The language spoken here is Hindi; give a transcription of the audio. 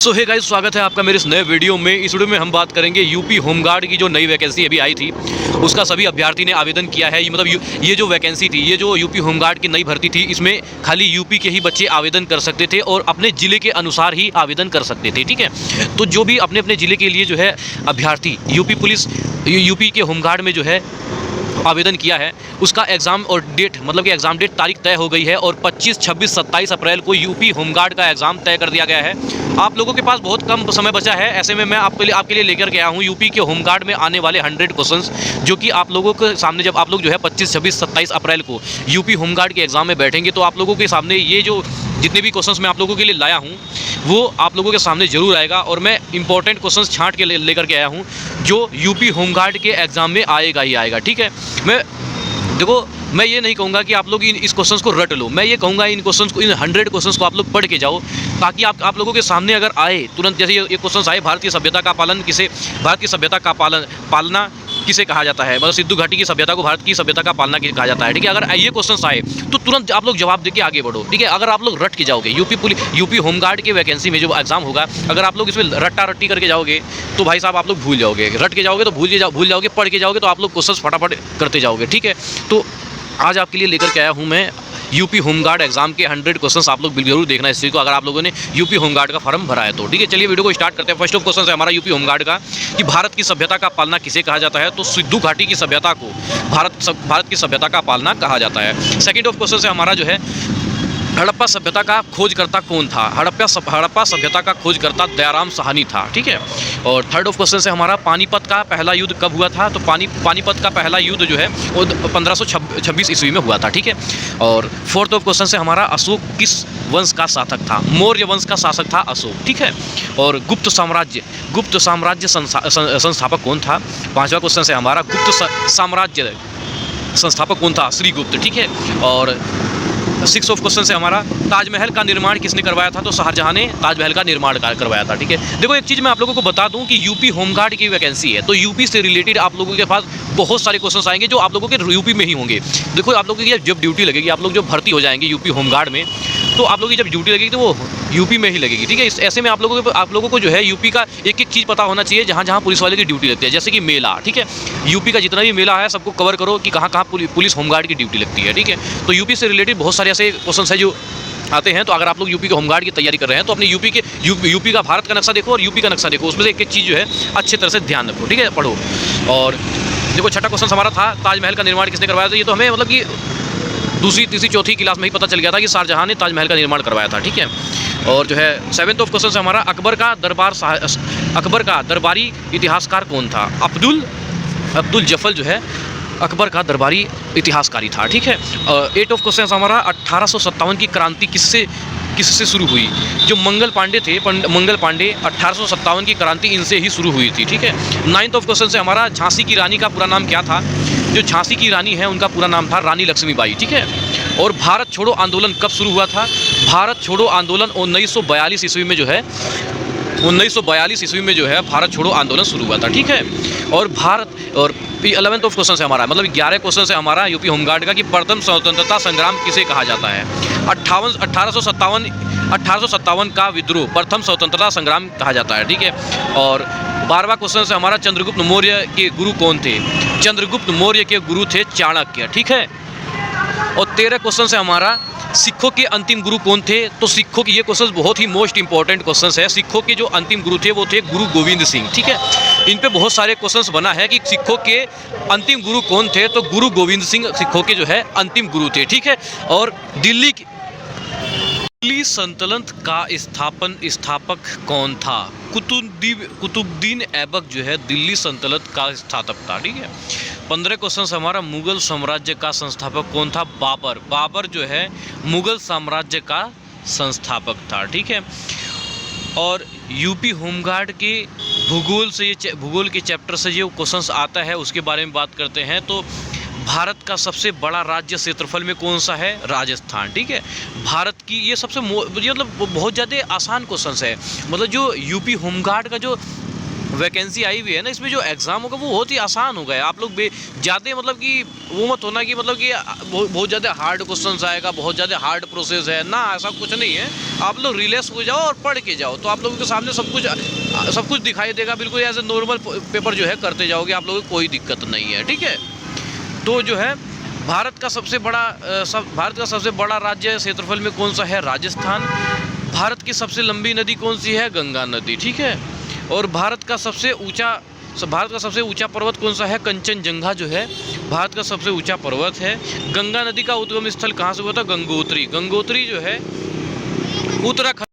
सो हे गाइस, स्वागत है आपका मेरे इस नए वीडियो में। इस वीडियो में हम बात करेंगे यूपी होमगार्ड की जो नई वैकेंसी अभी आई थी, उसका सभी अभ्यर्थी ने आवेदन किया है। ये जो वैकेंसी थी, ये जो यूपी होमगार्ड की नई भर्ती थी, इसमें खाली यूपी के ही बच्चे आवेदन कर सकते थे और अपने ज़िले के अनुसार ही आवेदन कर सकते थे। ठीक है, तो जो भी अपने अपने ज़िले के लिए जो है अभ्यर्थी यूपी के होमगार्ड में जो है आवेदन किया है, उसका एग्ज़ाम और डेट मतलब कि एग्ज़ाम डेट तारीख तय हो गई है और 25, 26, 27 अप्रैल को यूपी होमगार्ड का एग्ज़ाम तय कर दिया गया है। आप लोगों के पास बहुत कम समय बचा है, ऐसे में मैं आपके लिए लेकर के आया हूँ यूपी के होमगार्ड में आने वाले 100 क्वेश्चंस, जो कि आप लोगों के सामने जब आप लोग जो है 25, 26, 27 अप्रैल को यूपी होमगार्ड के एग्ज़ाम में बैठेंगे तो आप लोगों के सामने ये जो जितने भी क्वेश्चंस मैं आप लोगों के लिए लाया हूँ वो आप लोगों के सामने ज़रूर आएगा। और मैं इंपॉर्टेंट क्वेश्चंस छांट के लेकर के आया हूँ जो यूपी होमगार्ड के एग्ज़ाम में आएगा ही आएगा। ठीक है, मैं ये नहीं कहूँगा कि आप लोग इस क्वेश्चंस को रट लो, मैं ये कहूँगा इन 100 क्वेश्चंस को आप लोग पढ़ के जाओ, ताकि आप लोगों के सामने अगर आए तुरंत, जैसे ये क्वेश्चंस आए, भारत की सभ्यता का पालना किसे कहा जाता है, मतलब सिंधु घाटी की सभ्यता को भारत की सभ्यता का पालना कहा जाता है। ठीक है, अगर ये क्वेश्चंस आए तो तुरंत आप लोग जवाब देके आगे बढ़ो। ठीक है, अगर आप लोग रट के जाओगे यूपी होमगार्ड के वैकेंसी में जो एग्जाम होगा, अगर आप लोग इसमें रट्टी करके जाओगे तो भाई साहब आप लोग भूल जाओगे। रट के जाओगे तो भूल जाओगे, पढ़ के जाओगे तो आप लोग क्वेश्चंस फटाफट करते जाओगे। ठीक है, तो आज आपके लिए लेकर के आया हूँ मैं यूपी होमगार्ड एग्जाम के 100 क्वेश्चंस। आप लोग जरूर देखना इस चीज़ को, अगर आप लोगों ने यूपी होमगार्ड का फॉर्म भरा है तो। ठीक है, चलिए वीडियो को स्टार्ट करते हैं। फर्स्ट ऑफ क्वेश्चन है हमारा यूपी होमगार्ड का कि भारत की सभ्यता का पालना किसे कहा जाता है, तो सिंधु घाटी की सभ्यता को भारत की सभ्यता का पालना कहा जाता है। सेकंड ऑफ क्वेश्चन है हमारा जो है हड़प्पा सभ्यता का खोजकर्ता कौन था, हड़प्पा सभ्यता का खोजकर्ता दयाराम साहनी था। ठीक है, और थर्ड ऑफ क्वेश्चन से हमारा पानीपत का पहला युद्ध कब हुआ था, तो पानीपत का पहला युद्ध जो है वो 1526 ईस्वी में हुआ था। ठीक है, और फोर्थ ऑफ क्वेश्चन से हमारा अशोक किस वंश का शासक था, मौर्य वंश का शासक था अशोक। ठीक है, और गुप्त साम्राज्य संस्थापक कौन था। पांचवा क्वेश्चन से हमारा गुप्त साम्राज्य संस्थापक कौन था, श्रीगुप्त। ठीक है, और सिक्स ऑफ क्वेश्चन से हमारा ताजमहल का निर्माण किसने करवाया था, तो शाहजहां ने ताजमहल का निर्माण करवाया था। ठीक है, देखो एक चीज़ मैं आप लोगों को बता दूं कि यूपी होमगार्ड की वैकेंसी है, तो यूपी से रिलेटेड आप लोगों के पास बहुत सारे क्वेश्चंस आएंगे जो आप लोगों के यूपी में ही होंगे। देखो आप लोगों की जब ड्यूटी लगेगी, आप लोग जब भर्ती हो जाएंगे यूपी होमगार्ड में, तो आप लोगों की जब ड्यूटी लगेगी तो वो यूपी में ही लगेगी। ठीक है, ऐसे में आप लोगों को जो है यूपी का एक एक चीज़ पता होना चाहिए जहाँ जहाँ पुलिस वाले की ड्यूटी लगती है। जैसे कि मेला, ठीक है, यूपी का जितना भी मेला है सबको कवर करो कि कहाँ कहाँ पुलिस होमगार्ड की ड्यूटी लगती है। ठीक है, तो यूपी से रिलेटेड बहुत सारे ऐसे क्वेश्चन है जो आते हैं। तो अगर आप लोग यूपी के होमगार्ड की तैयारी कर रहे हैं तो अपने यूपी का भारत का नक्शा देखो और यूपी का नक्शा देखो, उसमें से एक एक चीज़ जो है अच्छे तरह से ध्यान रखो। ठीक है, पढ़ो। और देखो छठा क्वेश्चन हमारा था ताजमहल का निर्माण किसने करवाया था, ये तो हमें मतलब कि दूसरी, तीसरी, चौथी क्लास में ही पता चल गया था कि शाहजहां ने ताजमहल का निर्माण करवाया था। ठीक है, और जो है सेवेंथ ऑफ क्वेश्चन से हमारा अकबर का दरबारी इतिहासकार कौन था, अब्दुल जफल जो है अकबर का दरबारी इतिहासकारी था। ठीक है, एट ऑफ क्वेश्चन हमारा 1857 की क्रांति किससे शुरू हुई, जो मंगल पांडे थे, 1857 की क्रांति इनसे ही शुरू हुई थी। ठीक है, नाइन्थ ऑफ क्वेश्चन से हमारा झांसी की रानी का पूरा नाम क्या था, जो झांसी की रानी है उनका पूरा नाम था रानी लक्ष्मीबाई। ठीक है, और भारत छोड़ो आंदोलन कब शुरू हुआ था, भारत छोड़ो आंदोलन 1942 ईस्वी में जो है 1942 ईस्वी में जो है भारत छोड़ो आंदोलन शुरू हुआ था। ठीक है, और 11th ऑफ क्वेश्चन से हमारा मतलब 11 क्वेश्चन से हमारा यूपी होमगार्ड का कि प्रथम स्वतंत्रता संग्राम किसे कहा जाता है, 1857 का विद्रोह प्रथम स्वतंत्रता संग्राम कहा जाता है। ठीक है, और 12वां क्वेश्चन से हमारा चंद्रगुप्त मौर्य के गुरु कौन थे, चंद्रगुप्त मौर्य के गुरु थे चाणक्य। ठीक है, और 13 क्वेश्चन से हमारा सिखों के अंतिम गुरु कौन थे, तो सिखों की ये क्वेश्चन बहुत ही मोस्ट इंपॉर्टेंट क्वेश्चन है। सिखों के जो अंतिम गुरु थे वो थे गुरु गोविंद सिंह। ठीक है, इन पे बहुत सारे क्वेश्चंस बना है कि सिखों के अंतिम गुरु कौन थे, तो गुरु गोविंद सिंह सिखों के जो है अंतिम गुरु थे। ठीक है, और दिल्ली सल्तनत का स्थापक कौन था, कुतुबुद्दीन ऐबक जो है दिल्ली सल्तनत का स्थापक था। ठीक है, 15 क्वेश्चन हमारा मुगल साम्राज्य का संस्थापक कौन था, बाबर जो है मुगल साम्राज्य का संस्थापक था। ठीक है, और यूपी होमगार्ड के भूगोल के चैप्टर से जो क्वेश्चंस आता है उसके बारे में बात करते हैं। तो भारत का सबसे बड़ा राज्य क्षेत्रफल में कौन सा है, राजस्थान। ठीक है, भारत की ये सबसे मतलब बहुत ज़्यादा आसान क्वेश्चन है। मतलब जो यूपी होमगार्ड का जो वैकेंसी आई हुई है ना, इसमें जो एग्ज़ाम होगा वो बहुत ही आसान होगा। आप लोग ज़्यादा मतलब कि वो मत होना कि मतलब कि बहुत ज़्यादा हार्ड क्वेश्चंस आएगा, बहुत ज़्यादा हार्ड प्रोसेस है ना, ऐसा कुछ नहीं है। आप लोग रिलैक्स हो जाओ और पढ़ के जाओ, तो आप लोगों के सामने सब कुछ दिखाई देगा। बिल्कुल ऐसे नॉर्मल पेपर जो है करते जाओगे, आप लोगों को कोई दिक्कत नहीं है, ठीक है। तो जो है भारत का सबसे बड़ा राज्य क्षेत्रफल में कौन सा है? राजस्थान। भारत की सबसे लंबी नदी कौन सी है? गंगा नदी, ठीक है। और भारत का सबसे ऊंचा पर्वत कौन सा है? कंचनजंगा जो है भारत का सबसे ऊंचा पर्वत है। गंगा नदी का उद्गम स्थल कहाँ से हुआ था? गंगोत्री। गंगोत्री जो है उत्तराखंड